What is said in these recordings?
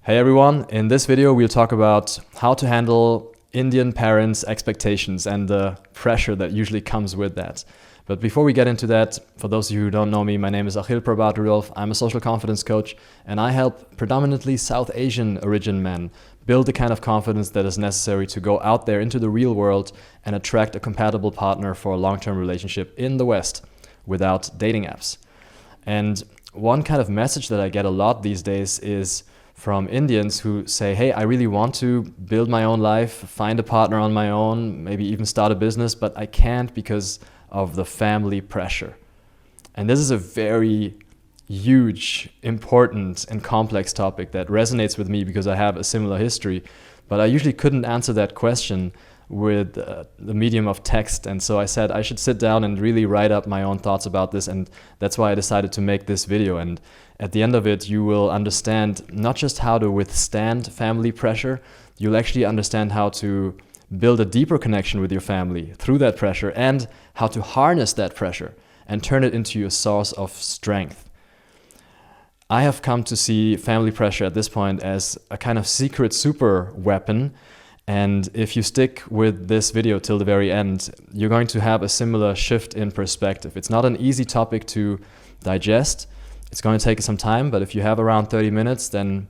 Hey everyone, in this video we'll talk about how to handle Indian parents' expectations and the pressure that usually comes with that. But before we get into that, for those of you who don't know me, my name is Achil Prabhat Rudolph. I'm a social confidence coach and I help predominantly South Asian origin men build the kind of confidence that is necessary to go out there into the real world and attract a compatible partner for a long-term relationship in the West without dating apps. And one kind of message that I get a lot these days is from Indians who say, hey, I really want to build my own life, find a partner on my own, maybe even start a business, but I can't because of the family pressure. And this is a very huge, important, and complex topic that resonates with me because I have a similar history, but I usually couldn't answer that question with the medium of text. And so I said I should sit down and really write up my own thoughts about this. And that's why I decided to make this video. And at the end of it, you will understand not just how to withstand family pressure, you'll actually understand how to build a deeper connection with your family through that pressure and how to harness that pressure and turn it into your source of strength. I have come to see family pressure at this point as a kind of secret super weapon. And if you stick with this video till the very end, you're going to have a similar shift in perspective. It's not an easy topic to digest. It's going to take some time, but if you have around 30 minutes, then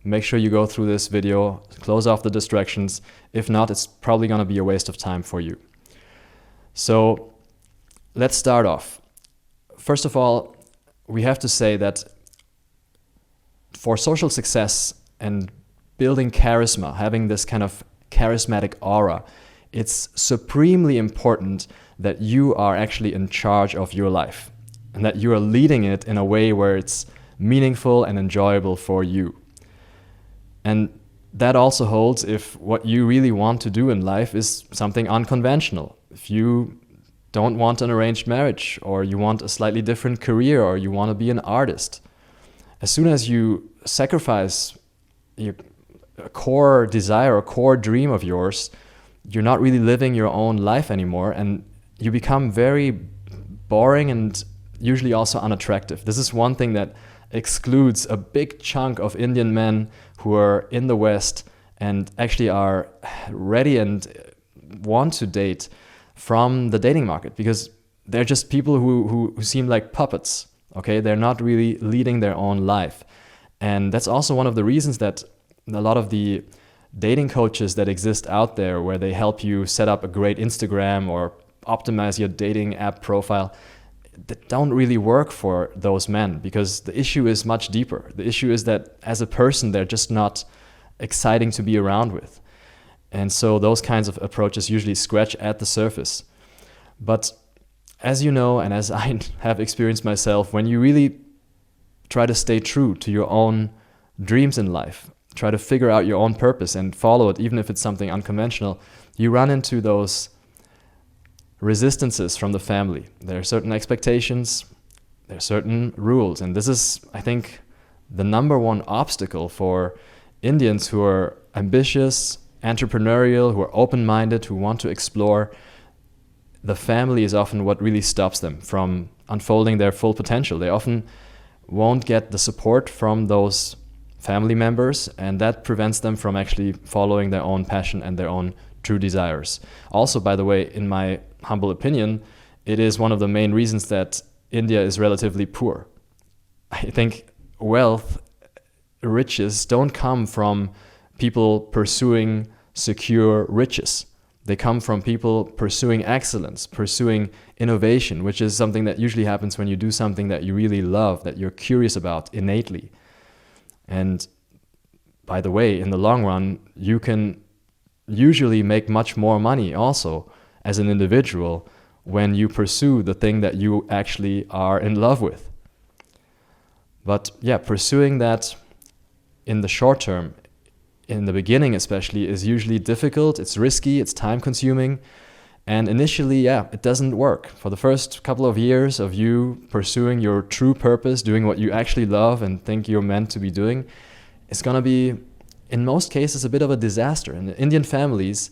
make sure you go through this video, close off the distractions. If not, it's probably going to be a waste of time for you. So let's start off. First of all, we have to say that for social success and building charisma, having this kind of charismatic aura, it's supremely important that you are actually in charge of your life and that you are leading it in a way where it's meaningful and enjoyable for you. And that also holds if what you really want to do in life is something unconventional. If you don't want an arranged marriage, or you want a slightly different career, or you want to be an artist, as soon as you sacrifice a core desire, a core dream of yours, you're not really living your own life anymore, and you become very boring and usually also unattractive. This is one thing that excludes a big chunk of Indian men who are in the West and actually are ready and want to date from the dating market, because they're just people who seem like puppets. Okay, they're not really leading their own life. And that's also one of the reasons that a lot of the dating coaches that exist out there, where they help you set up a great Instagram or optimize your dating app profile, that don't really work for those men, because the issue is much deeper. The issue is that as a person, they're just not exciting to be around with. And so those kinds of approaches usually scratch at the surface. But as you know, and as I have experienced myself, when you really try to stay true to your own dreams in life, try to figure out your own purpose and follow it, even if it's something unconventional, you run into those resistances from the family. There are certain expectations, there are certain rules, and this is, I think, the number one obstacle for Indians who are ambitious, entrepreneurial, who are open-minded, who want to explore. The family is often what really stops them from unfolding their full potential. They often won't get the support from those family members, and that prevents them from actually following their own passion and their own true desires. Also, by the way, in my humble opinion, it is one of the main reasons that India is relatively poor. I think wealth, riches don't come from people pursuing secure riches. They come from people pursuing excellence, pursuing innovation, which is something that usually happens when you do something that you really love, that you're curious about innately. And by the way, in the long run, you can usually make much more money also as an individual when you pursue the thing that you actually are in love with. But yeah, pursuing that in the short term, in the beginning especially, is usually difficult, it's risky, it's time consuming. And initially, it doesn't work. For the first couple of years of you pursuing your true purpose, doing what you actually love and think you're meant to be doing, it's going to be, in most cases, a bit of a disaster. And Indian families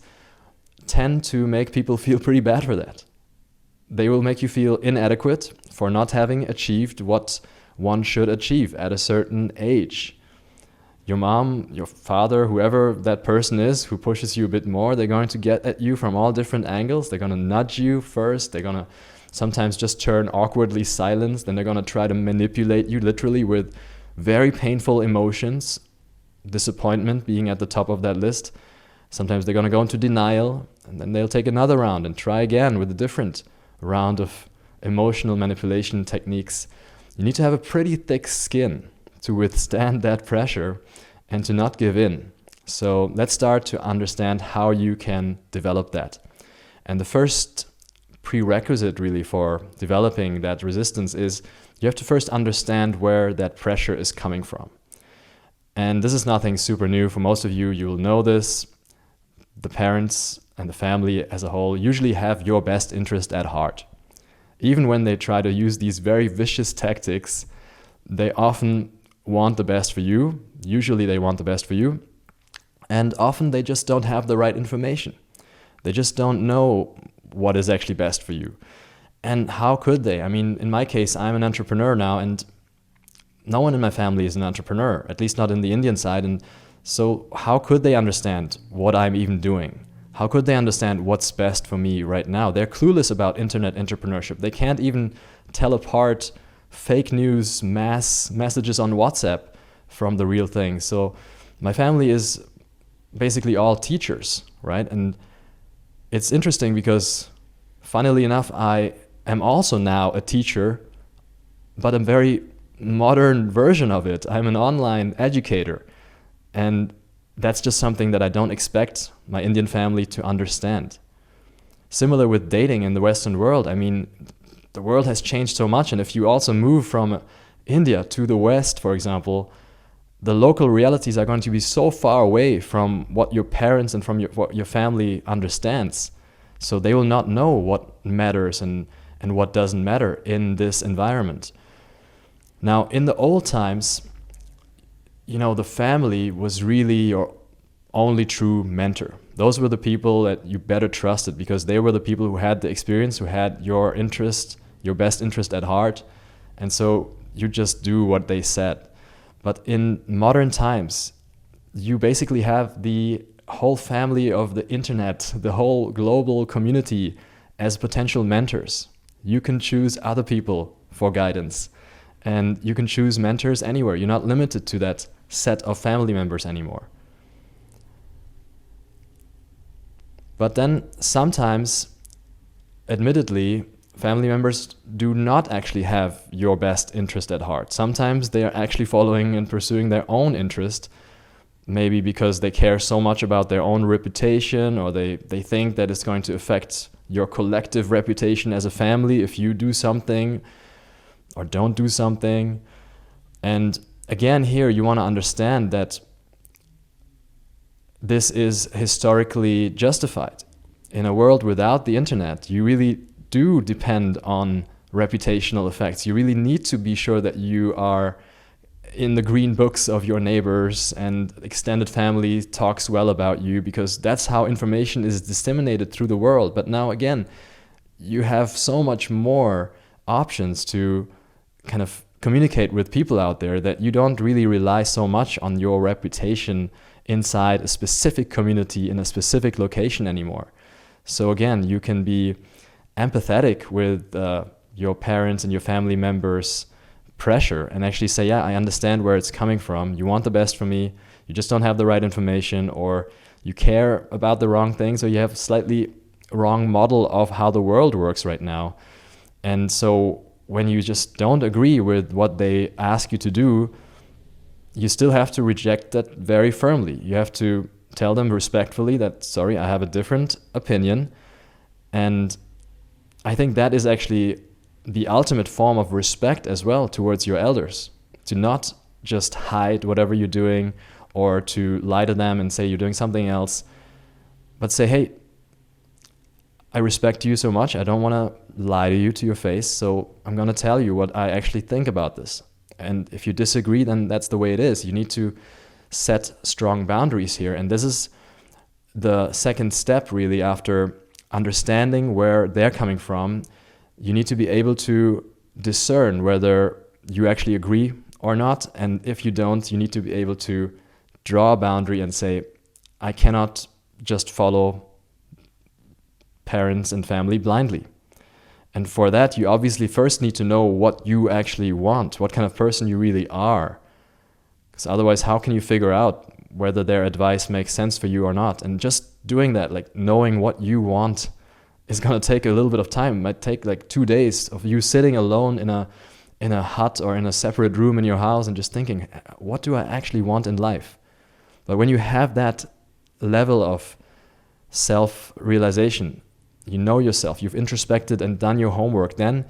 tend to make people feel pretty bad for that. They will make you feel inadequate for not having achieved what one should achieve at a certain age. your mom, your father, whoever that person is who pushes you a bit more, they're going to get at you from all different angles. They're going to nudge you first. They're going to sometimes just turn awkwardly silent. Then they're going to try to manipulate you literally with very painful emotions, disappointment being at the top of that list. Sometimes they're going to go into denial, and then they'll take another round and try again with a different round of emotional manipulation techniques. You need to have a pretty thick skin to withstand that pressure and to not give in. So let's start to understand how you can develop that. And the first prerequisite really for developing that resistance is you have to first understand where that pressure is coming from. And this is nothing super new. For most of you, you'll know this. The parents and the family as a whole usually have your best interest at heart. Even when they try to use these very vicious tactics, they often want the best for you. Usually they want the best for you. And often they just don't have the right information. They just don't know what is actually best for you. And how could they? I mean, in my case, I'm an entrepreneur now, and no one in my family is an entrepreneur, at least not in the Indian side. And so how could they understand what I'm even doing? How could they understand what's best for me right now? They're clueless about internet entrepreneurship. They can't even tell apart fake news, mass messages on WhatsApp from the real thing. So my family is basically all teachers, right? And it's interesting because, funnily enough, I am also now a teacher, but a very modern version of it. I'm an online educator. And that's just something that I don't expect my Indian family to understand. Similar with dating in the Western world. I mean, the world has changed so much. And if you also move from India to the West, for example, the local realities are going to be so far away from what your parents and from what your family understands. So they will not know what matters and what doesn't matter in this environment. Now, in the old times, you know, the family was really your only true mentor. Those were the people that you better trusted because they were the people who had the experience, who had your interest, your best interest at heart. And so you just do what they said. But in modern times, you basically have the whole family of the internet, the whole global community as potential mentors. You can choose other people for guidance. And you can choose mentors anywhere. You're not limited to that set of family members anymore. But then sometimes, admittedly, family members do not actually have your best interest at heart. Sometimes they are actually following and pursuing their own interest, maybe because they care so much about their own reputation, or they think that it's going to affect your collective reputation as a family if you do something or don't do something. And again, here you want to understand that this is historically justified. In a world without the internet, you really do depend on reputational effects. You really need to be sure that you are in the green books of your neighbors and extended family talks well about you, because that's how information is disseminated through the world. But now again, you have so much more options to kind of communicate with people out there that you don't really rely so much on your reputation inside a specific community in a specific location anymore. So again, you can be empathetic with your parents and your family members' pressure and actually say, yeah, I understand where it's coming from. You want the best for me. You just don't have the right information, or you care about the wrong things, or you have a slightly wrong model of how the world works right now. And so when you just don't agree with what they ask you to do, you still have to reject that very firmly. You have to tell them respectfully that, sorry, I have a different opinion. And I think that is actually the ultimate form of respect as well towards your elders, to not just hide whatever you're doing or to lie to them and say you're doing something else, but say, hey, I respect you so much, I don't want to lie to you to your face, so I'm going to tell you what I actually think about this. And if you disagree, then that's the way it is. You need to set strong boundaries here. And this is the second step, really, after understanding where they're coming from. You need to be able to discern whether you actually agree or not. And if you don't, you need to be able to draw a boundary and say, I cannot just follow parents and family blindly. And for that, you obviously first need to know what you actually want, what kind of person you really are. Because otherwise, how can you figure out whether their advice makes sense for you or not? And just doing that, like knowing what you want, is going to take a little bit of time. It might take like 2 days of you sitting alone in a hut or in a separate room in your house and just thinking, what do I actually want in life? But when you have that level of self-realization, you know yourself, you've introspected and done your homework, then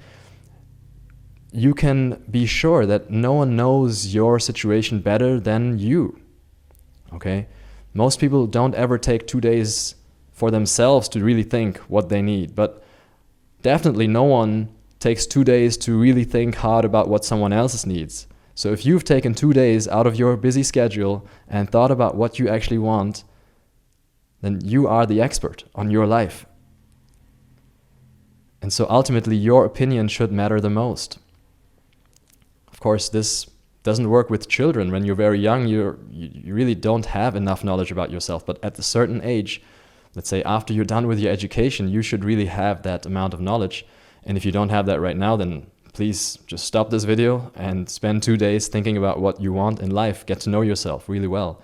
you can be sure that no one knows your situation better than you. Okay? Most people don't ever take 2 days for themselves to really think what they need, but definitely no one takes 2 days to really think hard about what someone else's needs. So if you've taken 2 days out of your busy schedule and thought about what you actually want, then you are the expert on your life. And so ultimately your opinion should matter the most. Of course, this doesn't work with children. When you're very young, you really don't have enough knowledge about yourself. But at a certain age, let's say after you're done with your education, you should really have that amount of knowledge. And if you don't have that right now, then please just stop this video and spend 2 days thinking about what you want in life. Get to know yourself really well.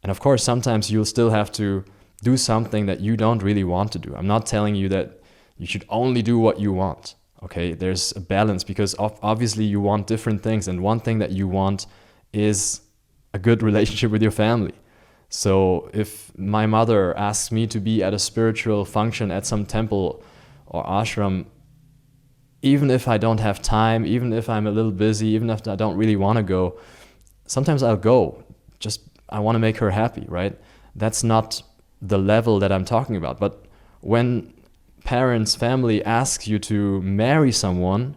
And of course, sometimes you'll still have to do something that you don't really want to do. I'm not telling you that you should only do what you want. Okay, there's a balance, because obviously you want different things, and one thing that you want is a good relationship with your family. So if my mother asks me to be at a spiritual function at some temple or ashram, even if I don't have time, even if I'm a little busy, even if I don't really want to go, sometimes I'll go. Just I want to make her happy, right? That's not the level that I'm talking about. But when parents, family asks you to marry someone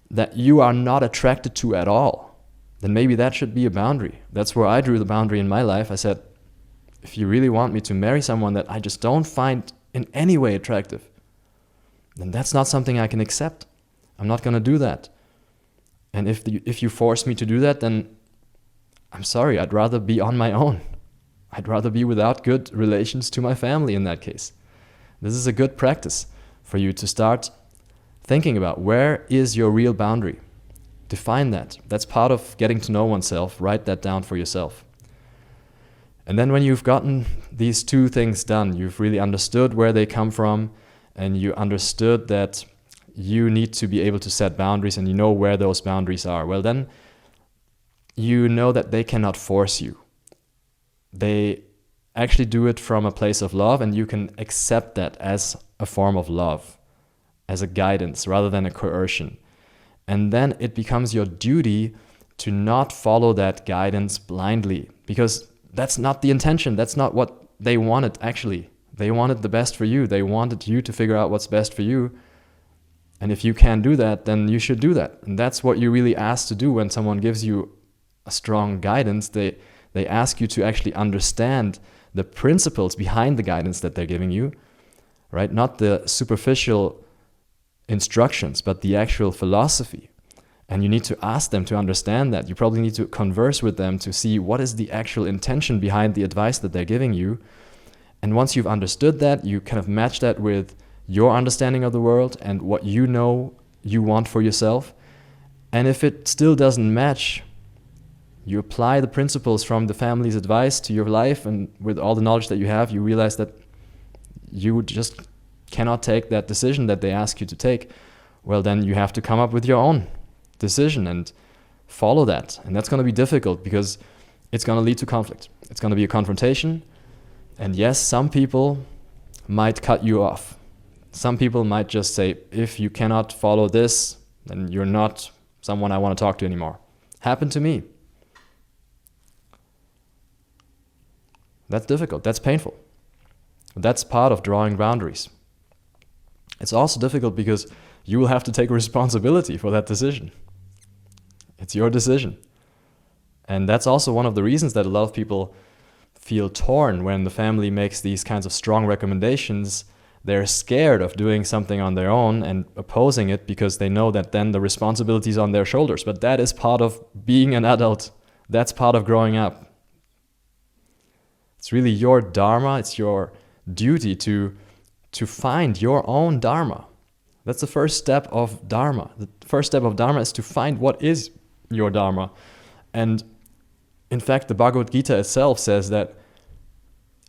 that you are not attracted to at all, then maybe that should be a boundary. That's where I drew the boundary in my life. I said, if you really want me to marry someone that I just don't find in any way attractive, then that's not something I can accept. I'm not going to do that. And if you force me to do that, then I'm sorry, I'd rather be on my own. I'd rather be without good relations to my family in that case. This is a good practice for you to start thinking about, where is your real boundary? Define that. That's part of getting to know oneself. Write that down for yourself. And then when you've gotten these two things done, you've really understood where they come from, and you understood that you need to be able to set boundaries, and you know where those boundaries are. Well, then you know that they cannot force you. They actually do it from a place of love, and you can accept that as a form of love, as a guidance rather than a coercion. And then it becomes your duty to not follow that guidance blindly, because that's not the intention. That's not what they wanted, actually. They wanted the best for you. They wanted you to figure out what's best for you. And if you can't do that, then you should do that. And that's what you're really asked to do when someone gives you a strong guidance. They ask you to actually understand the principles behind the guidance that they're giving you, right? Not the superficial instructions, but the actual philosophy. And you need to ask them to understand that. You probably need to converse with them to see what is the actual intention behind the advice that they're giving you. And once you've understood that, you kind of match that with your understanding of the world and what you know you want for yourself. And if it still doesn't match, you apply the principles from the family's advice to your life, and with all the knowledge that you have, you realize that you just cannot take that decision that they ask you to take. Well, then you have to come up with your own decision and follow that. And that's going to be difficult, because it's going to lead to conflict. It's going to be a confrontation. And yes, some people might cut you off. Some people might just say, if you cannot follow this, then you're not someone I want to talk to anymore. Happened to me. That's difficult. That's painful. That's part of drawing boundaries. It's also difficult because you will have to take responsibility for that decision. It's your decision. And that's also one of the reasons that a lot of people feel torn when the family makes these kinds of strong recommendations. They're scared of doing something on their own and opposing it, because they know that then the responsibility is on their shoulders. But that is part of being an adult. That's part of growing up. It's really your dharma, it's your duty to find your own dharma. That's the first step of dharma. The first step of dharma is to find what is your dharma. And in fact, the Bhagavad Gita itself says that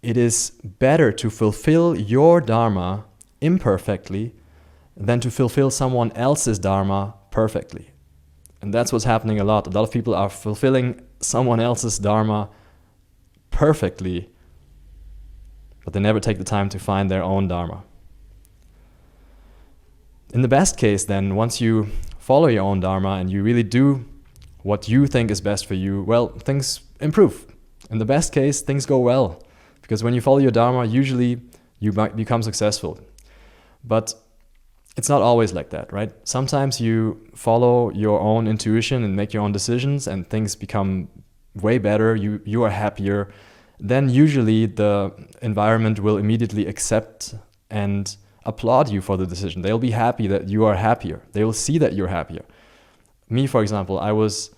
it is better to fulfill your dharma imperfectly than to fulfill someone else's dharma perfectly. And that's what's happening a lot. A lot of people are fulfilling someone else's dharma perfectly, but they never take the time to find their own dharma. In the best case then, once you follow your own dharma and you really do what you think is best for you, well, things improve. In the best case, things go well. Because when you follow your dharma, usually you become successful. But it's not always like that, right? Sometimes you follow your own intuition and make your own decisions and things become way better, you are happier. Then usually the environment will immediately accept and applaud you for the decision. They'll be happy that you are happier. They will see that you're happier. Me, for example, I was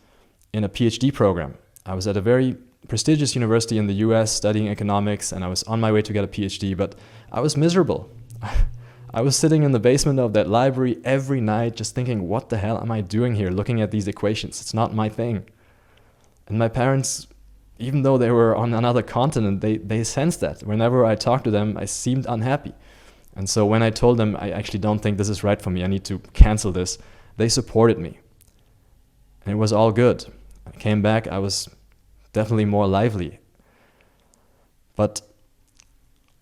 in a PhD program. I was at a very prestigious university in the US studying economics, and I was on my way to get a PhD, but I was miserable. I was sitting in the basement of that library every night just thinking, what the hell am I doing here looking at these equations? It's not my thing. And my parents, even though they were on another continent, they sensed that. Whenever I talked to them, I seemed unhappy. And so when I told them, I actually don't think this is right for me, I need to cancel this, they supported me. And it was all good. I came back, I was definitely more lively. But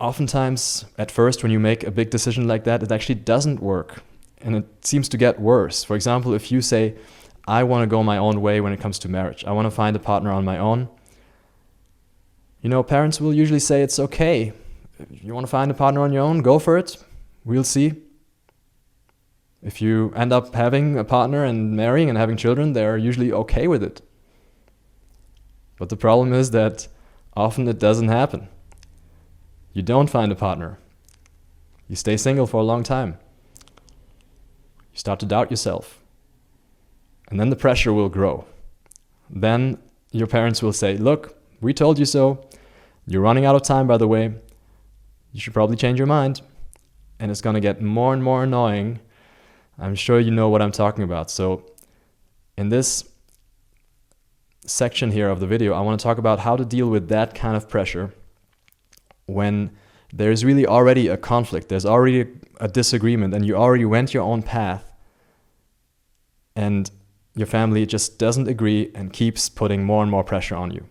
oftentimes, at first, when you make a big decision like that, it actually doesn't work. And it seems to get worse. For example, if you say, I want to go my own way when it comes to marriage, I want to find a partner on my own, parents will usually say it's okay. If you want to find a partner on your own, go for it. We'll see. If you end up having a partner and marrying and having children, they're usually okay with it. But the problem is that often it doesn't happen. You don't find a partner. You stay single for a long time. You start to doubt yourself. And then the pressure will grow. Then your parents will say, look, we told you so. You're running out of time, by the way. You should probably change your mind. And it's going to get more and more annoying. I'm sure you know what I'm talking about. So in this section here of the video, I want to talk about how to deal with that kind of pressure when there's really already a conflict, there's already a disagreement, and you already went your own path, and your family just doesn't agree and keeps putting more and more pressure on you.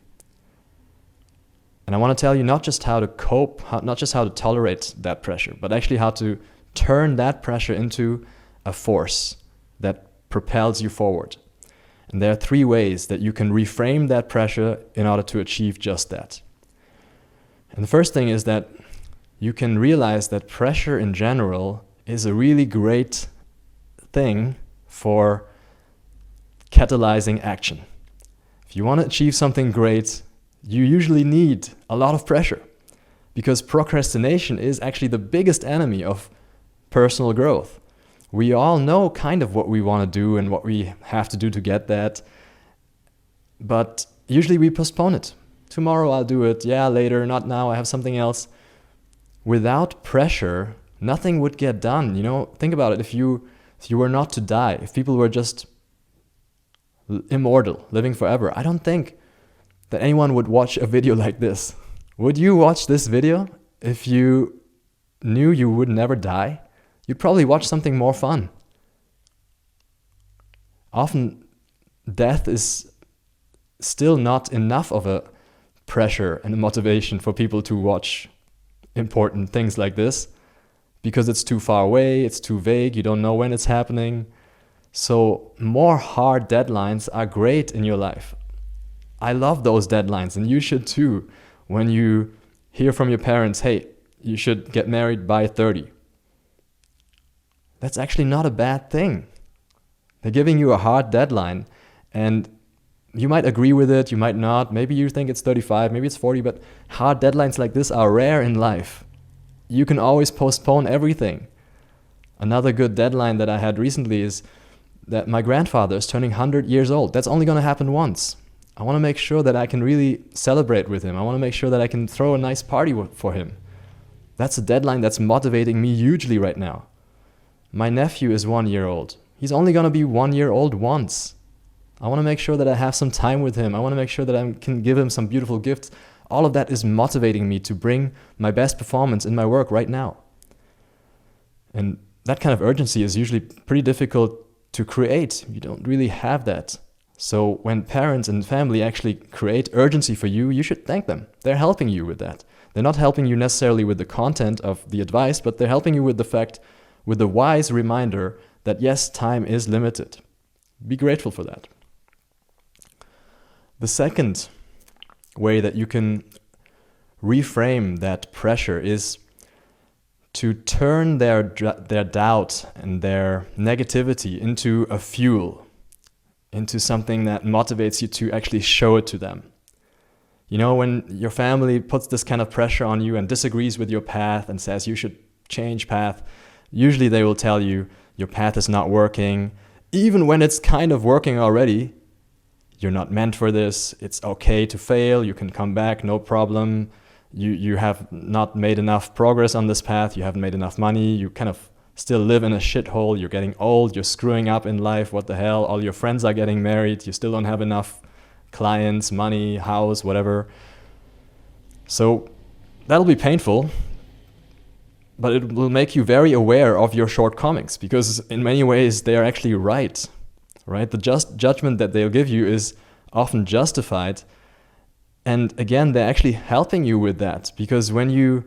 And I want to tell you not just how to cope, not just how to tolerate that pressure, but actually how to turn that pressure into a force that propels you forward. And there are 3 ways that you can reframe that pressure in order to achieve just that. And the first thing is that you can realize that pressure in general is a really great thing for catalyzing action. If you want to achieve something great, you usually need a lot of pressure, because procrastination is actually the biggest enemy of personal growth. We all know kind of what we want to do and what we have to do to get that, but usually we postpone it. Tomorrow I'll do it, later, not now, I have something else. Without pressure, nothing would get done. Think about it. If you were not to die, if people were just immortal, living forever, I don't think that anyone would watch a video like this. Would you watch this video if you knew you would never die? You'd probably watch something more fun. Often, death is still not enough of a pressure and a motivation for people to watch important things like this, because it's too far away, it's too vague, you don't know when it's happening. So more hard deadlines are great in your life. I love those deadlines, and you should too. When you hear from your parents, hey, you should get married by 30. That's actually not a bad thing. They're giving you a hard deadline, and you might agree with it, you might not. Maybe you think it's 35, maybe it's 40, but hard deadlines like this are rare in life. You can always postpone everything. Another good deadline that I had recently is that my grandfather is turning 100 years old. That's only going to happen once. I want to make sure that I can really celebrate with him. I want to make sure that I can throw a nice party for him. That's a deadline that's motivating me hugely right now. My nephew is 1 year old. He's only going to be 1 year old once. I want to make sure that I have some time with him. I want to make sure that I can give him some beautiful gifts. All of that is motivating me to bring my best performance in my work right now. And that kind of urgency is usually pretty difficult to create. You don't really have that. So when parents and family actually create urgency for you, you should thank them. They're helping you with that. They're not helping you necessarily with the content of the advice, but they're helping you with the fact, with the wise reminder that yes, time is limited. Be grateful for that. The second way that you can reframe that pressure is to turn their doubt and their negativity into a fuel, into something that motivates you to actually show it to them. You know, when your family puts this kind of pressure on you and disagrees with your path and says you should change path, usually they will tell you your path is not working. Even when it's kind of working already, you're not meant for this. It's okay to fail. You can come back, no problem. You have not made enough progress on this path. You haven't made enough money. You kind of still live in a shithole. You're getting old. You're screwing up in life. What the hell? All your friends are getting married. You still don't have enough clients, money, house, whatever. So that'll be painful, but it will make you very aware of your shortcomings, because in many ways they are actually right? The judgment that they'll give you is often justified. And again, they're actually helping you with that, because when you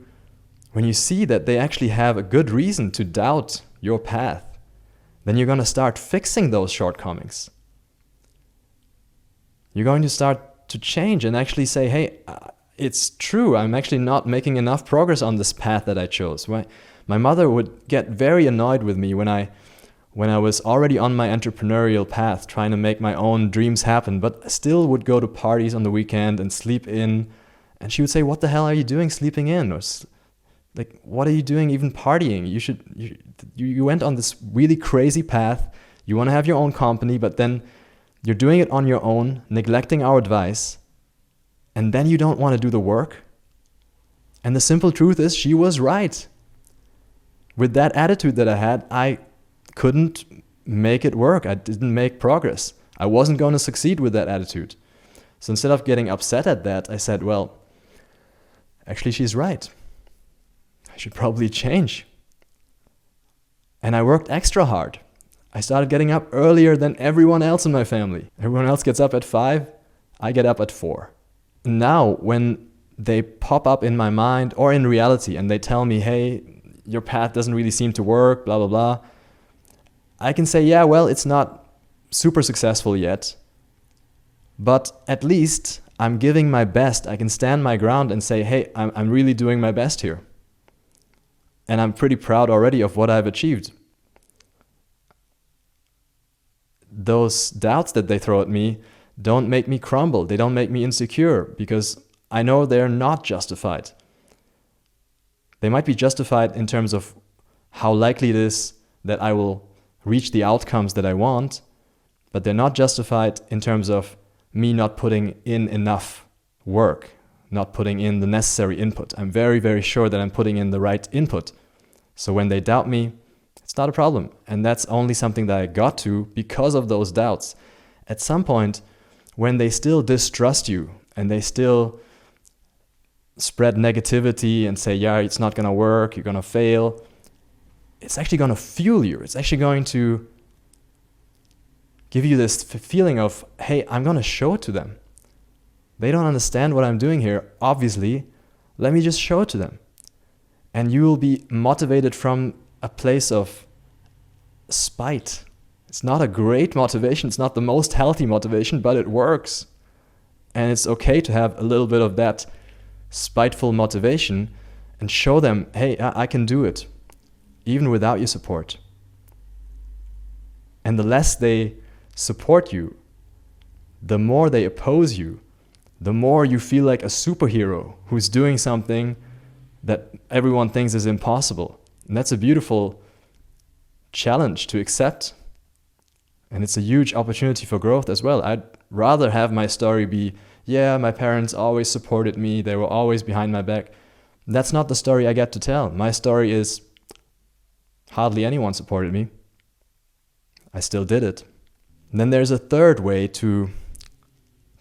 see that they actually have a good reason to doubt your path, then you're going to start fixing those shortcomings. You're going to start to change and actually say, hey, it's true, I'm actually not making enough progress on this path that I chose. My mother would get very annoyed with me when I was already on my entrepreneurial path, trying to make my own dreams happen, but still would go to parties on the weekend and sleep in. And she would say, what the hell are you doing sleeping in? Or like, what are you doing even partying? You went on this really crazy path. You want to have your own company, but then you're doing it on your own, neglecting our advice. And then you don't want to do the work. And the simple truth is, she was right. With that attitude that I had, I couldn't make it work. I didn't make progress. I wasn't going to succeed with that attitude. So instead of getting upset at that, I said, well, actually she's right. I should probably change. And I worked extra hard. I started getting up earlier than everyone else in my family. Everyone else gets up at 5, I get up at 4. Now, when they pop up in my mind or in reality and they tell me, hey, your path doesn't really seem to work, blah, blah, blah, I can say, yeah, well, it's not super successful yet, but at least I'm giving my best. I can stand my ground and say, hey, I'm really doing my best here. And I'm pretty proud already of what I've achieved. Those doubts that they throw at me don't make me crumble. They don't make me insecure, because I know they're not justified. They might be justified in terms of how likely it is that I will reach the outcomes that I want, but they're not justified in terms of me not putting in enough work, not putting in the necessary input. I'm very, very sure that I'm putting in the right input. So when they doubt me, it's not a problem. And that's only something that I got to because of those doubts. At some point, when they still distrust you and they still spread negativity and say, yeah, it's not going to work, you're going to fail, it's actually going to fuel you. It's actually going to give you this feeling of, hey, I'm going to show it to them. They don't understand what I'm doing here, obviously. Let me just show it to them. And you will be motivated from a place of spite. It's not a great motivation. It's not the most healthy motivation, but it works. And it's okay to have a little bit of that spiteful motivation and show them, hey, I can do it, even without your support. And the less they support you, the more they oppose you, the more you feel like a superhero who's doing something that everyone thinks is impossible. And that's a beautiful challenge to accept. And it's a huge opportunity for growth as well. I'd rather have my story be, yeah, my parents always supported me, they were always behind my back. That's not the story I get to tell. My story is, hardly anyone supported me. I still did it. And then there's a third way to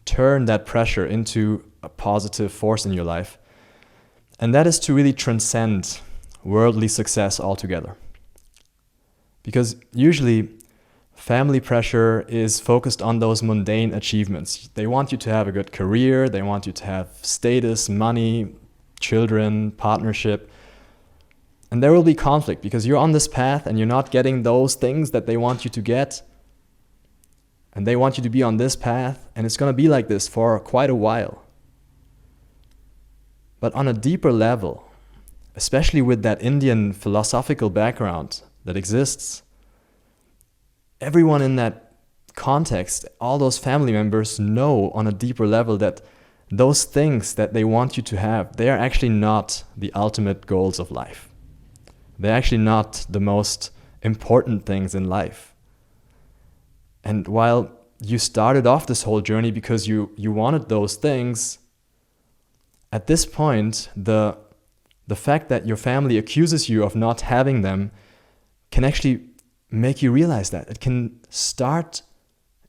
turn that pressure into a positive force in your life. And that is to really transcend worldly success altogether. Because usually family pressure is focused on those mundane achievements. They want you to have a good career, they want you to have status, money, children, partnership. And there will be conflict because you're on this path and you're not getting those things that they want you to get. And they want you to be on this path, and it's going to be like this for quite a while. But on a deeper level, especially with that Indian philosophical background that exists, everyone in that context, all those family members know on a deeper level that those things that they want you to have, they are actually not the ultimate goals of life. They're actually not the most important things in life. And while you started off this whole journey because you wanted those things, at this point, the fact that your family accuses you of not having them can actually make you realize that. It can start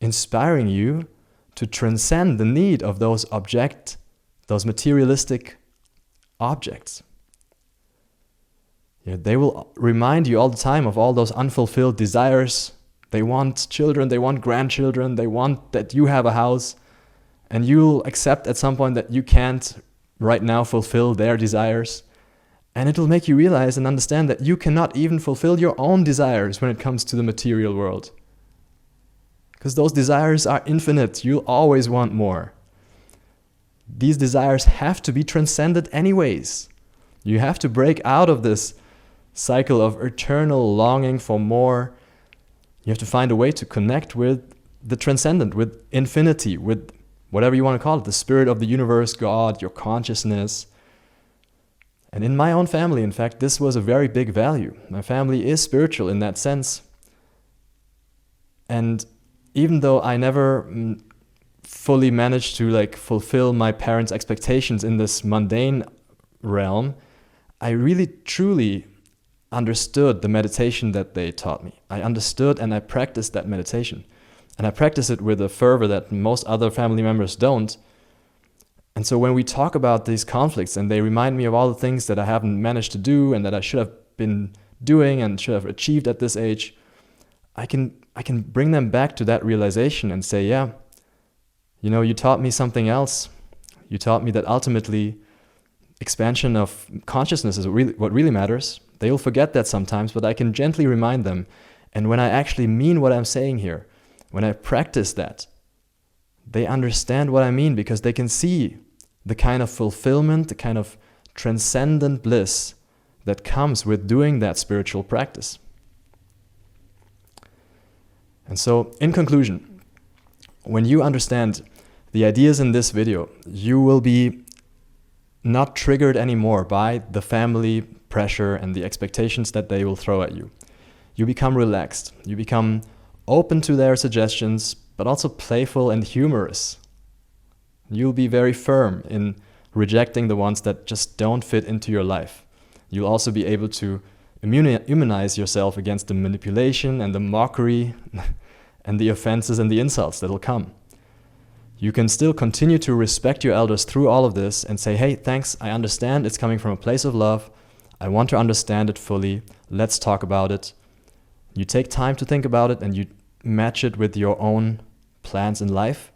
inspiring you to transcend the need of those materialistic objects. Yeah, they will remind you all the time of all those unfulfilled desires. They want children, they want grandchildren, they want that you have a house, and you'll accept at some point that you can't right now fulfill their desires. And it will make you realize and understand that you cannot even fulfill your own desires when it comes to the material world. Because those desires are infinite, you'll always want more. These desires have to be transcended anyways. You have to break out of this cycle of eternal longing for more. You have to find a way to connect with the transcendent, with infinity, with whatever you want to call it, the spirit of the universe, God, your consciousness. And in my own family, in fact, this was a very big value. My family is spiritual in that sense. And even though I never fully managed to fulfill my parents' expectations in this mundane realm, I really truly understood the meditation that they taught me. I understood and I practiced that meditation. And I practice it with a fervor that most other family members don't. And so when we talk about these conflicts and they remind me of all the things that I haven't managed to do and that I should have been doing and should have achieved at this age, I can bring them back to that realization and say, yeah, you taught me something else. You taught me that ultimately expansion of consciousness is what really matters. They'll forget that sometimes, but I can gently remind them. And when I actually mean what I'm saying here, when I practice that, they understand what I mean because they can see the kind of fulfillment, the kind of transcendent bliss that comes with doing that spiritual practice. And so, in conclusion, when you understand the ideas in this video, you will be not triggered anymore by the family pressure and the expectations that they will throw at you. You become relaxed. You become open to their suggestions, but also playful and humorous. You'll be very firm in rejecting the ones that just don't fit into your life. You'll also be able to immunize yourself against the manipulation and the mockery and the offenses and the insults that'll come. You can still continue to respect your elders through all of this and say, hey, thanks, I understand it's coming from a place of love. I want to understand it fully. Let's talk about it. You take time to think about it and you match it with your own plans in life.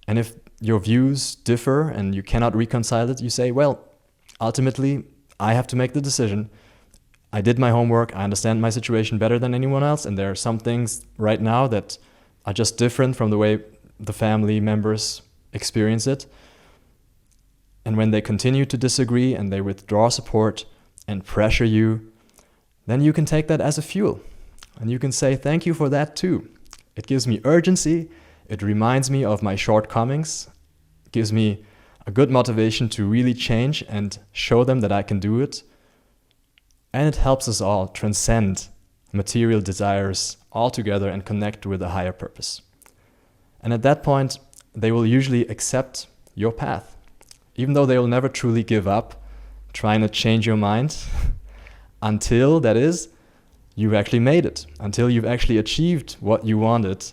And if your views differ and you cannot reconcile it, you say, well, ultimately, I have to make the decision. I did my homework. I understand my situation better than anyone else. And there are some things right now that are just different from the way the family members experience it. And when they continue to disagree and they withdraw support and pressure you, then you can take that as a fuel. And you can say, thank you for that too. It gives me urgency. It reminds me of my shortcomings. It gives me a good motivation to really change and show them that I can do it. And it helps us all transcend material desires altogether and connect with a higher purpose. And at that point, they will usually accept your path, even though they will never truly give up trying to change your mind until, that is, you've actually made it, until you've actually achieved what you wanted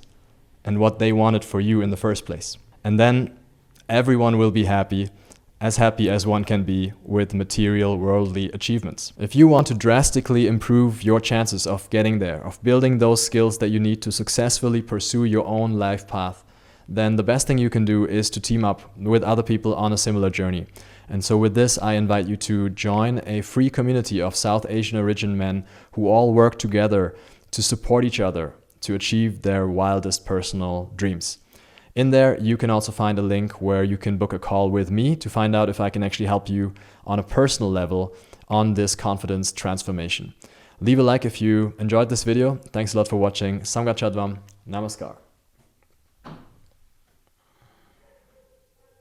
and what they wanted for you in the first place. And then everyone will be happy as one can be with material worldly achievements. If you want to drastically improve your chances of getting there, of building those skills that you need to successfully pursue your own life path, then the best thing you can do is to team up with other people on a similar journey. And so with this, I invite you to join a free community of South Asian origin men who all work together to support each other to achieve their wildest personal dreams. In there, you can also find a link where you can book a call with me to find out if I can actually help you on a personal level on this confidence transformation. Leave a like if you enjoyed this video. Thanks a lot for watching. Samgat Chadvam. Namaskar.